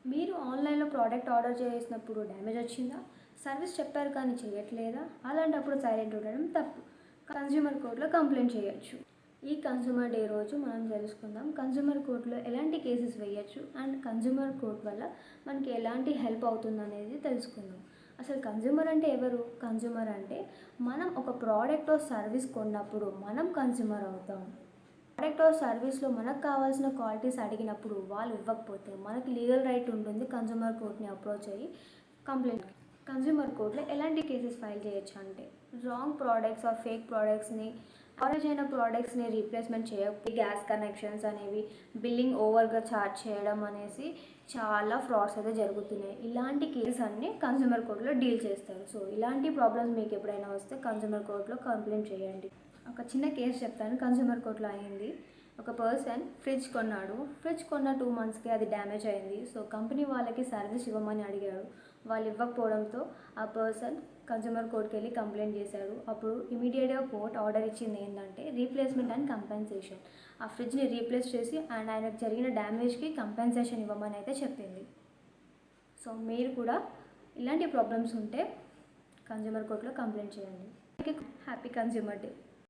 మీరు ఆన్లైన్లో product order చేసినప్పుడు డ్యామేజ్ వచ్చిందా? సర్వీస్ చెప్పారు కానీ చేయట్లేదా? అలాంటప్పుడు సైలెంట్ ఉండడం తప్పు. కన్జ్యూమర్ కోర్టులో కంప్లైంట్ చేయొచ్చు. ఈ కన్జ్యూమర్ డే రోజు మనం తెలుసుకుందాం కన్జ్యూమర్ కోర్టులో ఎలాంటి కేసెస్ వేయచ్చు అండ్ కన్జ్యూమర్ కోర్ట్ వల్ల మనకి ఎలాంటి హెల్ప్ అవుతుంది అనేది తెలుసుకుందాం. అసలు కన్జ్యూమర్ అంటే ఎవరు? కన్జ్యూమర్ అంటే మనం ఒక ప్రోడక్ట్ సర్వీస్ కొన్నప్పుడు మనం కన్జ్యూమర్ అవుతాం. ప్రోడక్ట్ సర్వీస్లో మనకు కావాల్సిన క్వాలిటీస్ అడిగినప్పుడు వాళ్ళు ఇవ్వకపోతే మనకి లీగల్ రైట్ ఉంటుంది కన్జ్యూమర్ కోర్ట్ని అప్రోచ్ అయ్యి కంప్లైంట్. కన్జ్యూమర్ కోర్టులో ఎలాంటి కేసెస్ ఫైల్ చేయొచ్చు అంటే రాంగ్ ప్రోడక్ట్స్ ఆర్ ఫేక్ ప్రోడక్ట్స్ని ఆరెంజ్ అయిన ప్రోడక్ట్స్ని రీప్లేస్మెంట్ చేయకపోతే గ్యాస్ కనెక్షన్స్ అనేవి బిల్లింగ్ ఓవర్గా ఛార్జ్ చేయడం అనేసి చాలా ఫ్రాడ్స్ అయితే జరుగుతున్నాయి. ఇలాంటి కేసెస్ అన్నీ కన్జ్యూమర్ కోర్టులో డీల్ చేస్తారు. సో ఇలాంటి ప్రాబ్లమ్స్ మీకు ఎప్పుడైనా వస్తే కన్జ్యూమర్ కోర్టులో కంప్లైంట్ చేయండి. ఒక చిన్న కేసు చెప్తాను. కన్జ్యూమర్ కోర్టులో అయింది. ఒక పర్సన్ ఫ్రిడ్జ్ కొన్నాడు. ఫ్రిడ్జ్ కొన్న 2 monthsకి అది డ్యామేజ్ అయింది. సో కంపెనీ వాళ్ళకి సర్వీస్ ఇవ్వమని అడిగాడు. వాళ్ళు ఇవ్వకపోవడంతో ఆ పర్సన్ కన్జ్యూమర్ కోర్టుకి వెళ్ళి కంప్లైంట్ చేశాడు. అప్పుడు ఇమీడియట్గా కోర్ట్ ఆర్డర్ ఇచ్చింది ఏంటంటే రీప్లేస్మెంట్ అండ్ కంపెన్సేషన్. ఆ ఫ్రిడ్జ్ని రీప్లేస్ చేసి అండ్ ఆయనకు జరిగిన డ్యామేజ్కి కంపెన్సేషన్ ఇవ్వమని అయితే చెప్పింది. సో మీరు కూడా ఇలాంటి ప్రాబ్లమ్స్ ఉంటే కన్జ్యూమర్ కోర్టులో కంప్లైంట్ చేయండి. Happy consumer day.